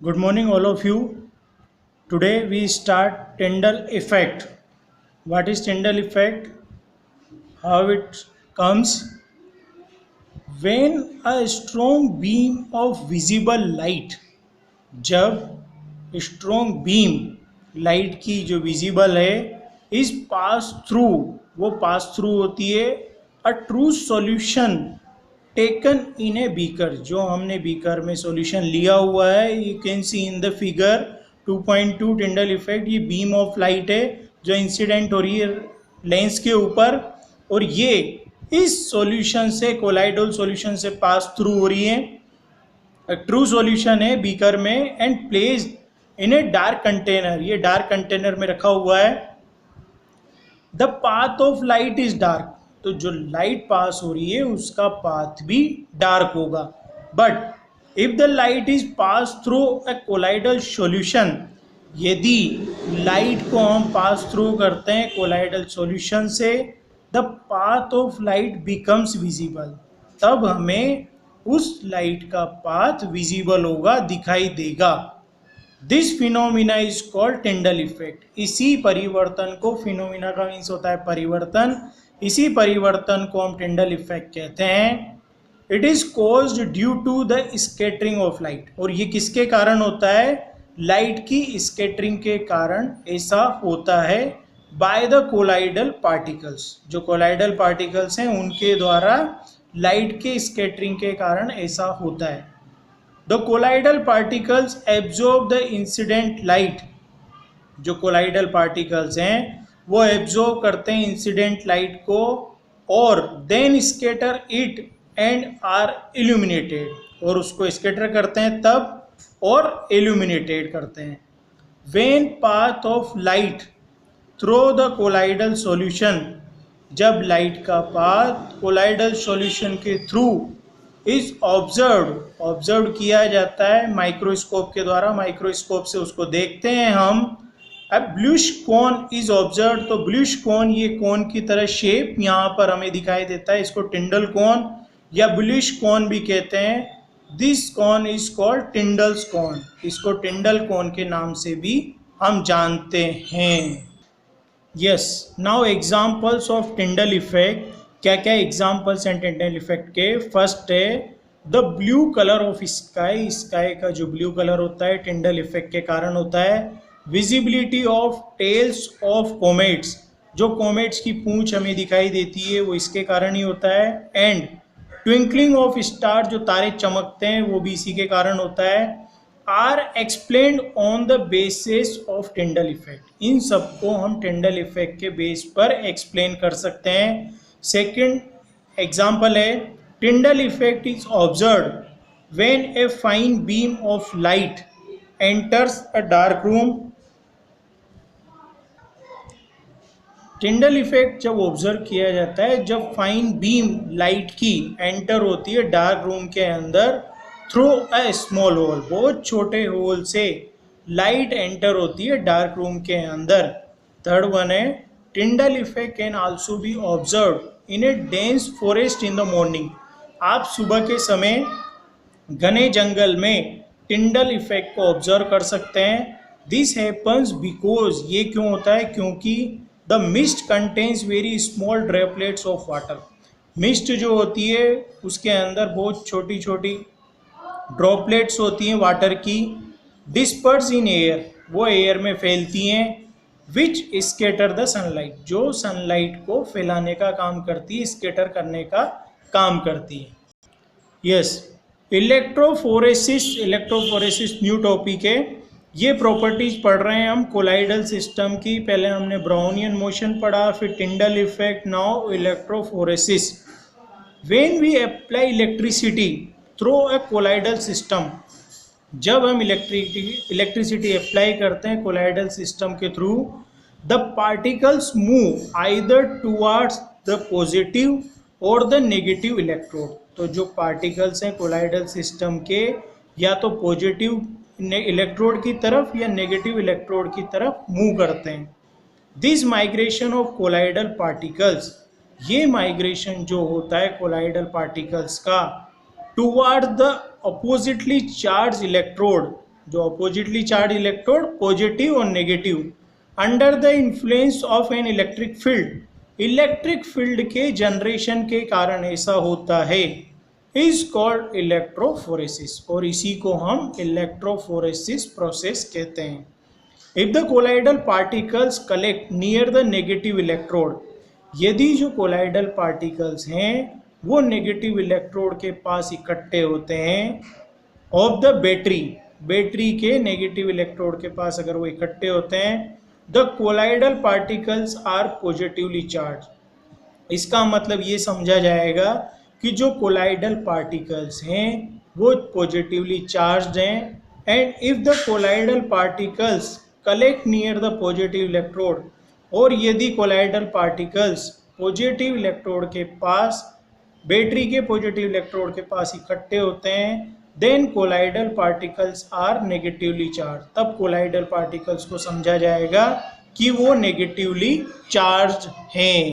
Good morning, all of you. Today we start Tyndall effect. What is Tyndall effect? How it comes? When a strong beam of visible light, जब strong beam light की जो visible है is pass through, वो pass through होती है a true solution taken in a beaker, जो हमने beaker में सॉल्यूशन लिया हुआ है। You can see in the figure 2.2 Tyndall effect. ये बीम ऑफ लाइट है जो इंसिडेंट हो रही है लेंस के ऊपर, और ये इस सॉल्यूशन से, कोलाइडल सॉल्यूशन से पास थ्रू हो रही है। ट्रू सॉल्यूशन है बीकर में and placed in a dark container, ये डार्क कंटेनर में रखा हुआ है। The path of light is dark, तो जो लाइट पास हो रही है उसका पाथ भी डार्क होगा। But if the light is pass through a colloidal solution, यदि लाइट को हम पास थ्रू करते हैं कोलाइडल सॉल्यूशन से, the path of light becomes visible, तब हमें उस लाइट का पाथ विजिबल होगा, दिखाई देगा। This phenomena is called Tyndall effect. इसी परिवर्तन को, फिनोमिना का मीन्स होता है परिवर्तन, इसी परिवर्तन को हम टिंडल इफेक्ट कहते हैं। It is caused due to the scattering of light, और ये किसके कारण होता है? लाइट की स्कैटरिंग के कारण ऐसा होता है। बाय द कोलाइडल पार्टिकल्स, जो कोलाइडल पार्टिकल्स हैं उनके द्वारा लाइट के स्कैटरिंग के कारण ऐसा होता है। The colloidal particles absorb the incident light, जो कोलाइडल पार्टिकल्स हैं वो एब्जॉर्ब करते हैं इंसिडेंट लाइट को, और then scatter it and are illuminated, और उसको स्कैटर करते हैं तब, और इल्यूमिनेटेड करते हैं। When path of light through the colloidal solution, जब लाइट का पाथ कोलाइडल सॉल्यूशन के थ्रू इज ऑब्जर्व किया जाता है माइक्रोस्कोप के द्वारा, माइक्रोस्कोप से उसको देखते हैं हम। अब ब्लूइश कोन इज ऑब्जर्व, तो ब्लूइश कोन, ये कोन की तरह शेप यहाँ पर हमें दिखाई देता है, इसको टिंडल कोन या ब्लूइश कोन भी कहते हैं। दिस कोन इज कॉल्ड टिंडल्स कोन, इसको टिंडल कोन के नाम से भी हम जानते हैं। Yes, now examples of Tyndall effect. क्या क्या एग्जाम्पल्स हैं टिंडल इफेक्ट के? फर्स्ट है the blue colour of sky, sky का जो ब्लू कलर होता है टिंडल इफेक्ट के कारण होता है। विजिबिलिटी ऑफ टेल्स ऑफ कोमेट्स, जो कोमेट्स की पूंछ हमें दिखाई देती है वो इसके कारण ही होता है। एंड ट्विंकलिंग ऑफ स्टार, जो तारे चमकते हैं वो भी इसी के कारण होता है। Are explained on the basis of Tyndall effect, इन सबको हम टिंडल इफेक्ट के बेस पर एक्सप्लेन कर सकते हैं। सेकेंड एग्जाम्पल है Tyndall effect is observe when a fine beam of light enters a dark room. Tyndall effect जब ऑब्जर्व किया जाता है जब फाइन बीम लाइट की एंटर होती है डार्क रूम के अंदर, थ्रू अ स्मॉल होल, बहुत छोटे होल से लाइट एंटर होती है डार्क रूम के अंदर। थर्ड वन है Tyndall effect can also be observe in A dense forest in the morning. आप सुबह के समय घने जंगल में टिंडल इफेक्ट को ऑब्जर्व कर सकते हैं। दिस हैपन्स बिकॉज, ये क्यों होता है? क्योंकि the mist contains very small droplets of water, mist जो होती है उसके अंदर बहुत छोटी छोटी ड्रॉपलेट्स होती हैं वाटर की। डिस्पर्स इन एयर, वो एयर में फैलती हैं। विच स्केटर द सनलाइट, जो सनलाइट को फैलाने का काम करती है, स्केटर करने का काम करती है। Yes, electrophoresis, electrophoresis new topic है। ये प्रॉपर्टीज पढ़ रहे हैं हम कोलाइडल सिस्टम की। पहले हमने ब्राउनियन मोशन पढ़ा, फिर Tyndall effect, now electrophoresis. When we apply electricity through a colloidal system, जब हम इलेक्ट्रिसिटी अप्लाई करते हैं कोलाइडल सिस्टम के through, the particles move either towards the positive or the negative electrode. तो जो पार्टिकल्स हैं कोलाइडल सिस्टम के, या तो पॉजिटिव इलेक्ट्रोड की तरफ या नेगेटिव इलेक्ट्रोड की तरफ मूव करते हैं। This migration of colloidal particles, ये माइग्रेशन जो होता है कोलाइडल पार्टिकल्स का toward the oppositely charge electrode, जो अपोजिटली चार्ज इलेक्ट्रोड पॉजिटिव और negative under the influence of an electric field के जनरेशन के कारण ऐसा होता है इज कॉल्ड इलेक्ट्रोफोरेसिस, और इसी को हम इलेक्ट्रोफोरेसिस प्रोसेस कहते हैं। If the colloidal particles collect near the negative electrode, यदि जो कोलाइडल पार्टिकल्स हैं वो नेगेटिव इलेक्ट्रोड के पास इकट्ठे होते हैं ऑफ द बैटरी के नेगेटिव इलेक्ट्रोड के पास अगर वो इकट्ठे होते हैं, the colloidal particles are positively charge. इसका मतलब ये समझा जाएगा कि जो कोलाइडल पार्टिकल्स हैं वो पॉजिटिवली चार्ज्ड हैं, and if the colloidal particles collect near the positive electrode, और यदि कोलाइडल पार्टिकल्स पॉजिटिव इलेक्ट्रोड के पास बैटरी के पॉजिटिव इलेक्ट्रोड के पास इकट्ठे होते हैं, then colloidal particles are negatively charge. तब कोलाइडल पार्टिकल्स को समझा जाएगा कि वो नेगेटिवली चार्ज हैं।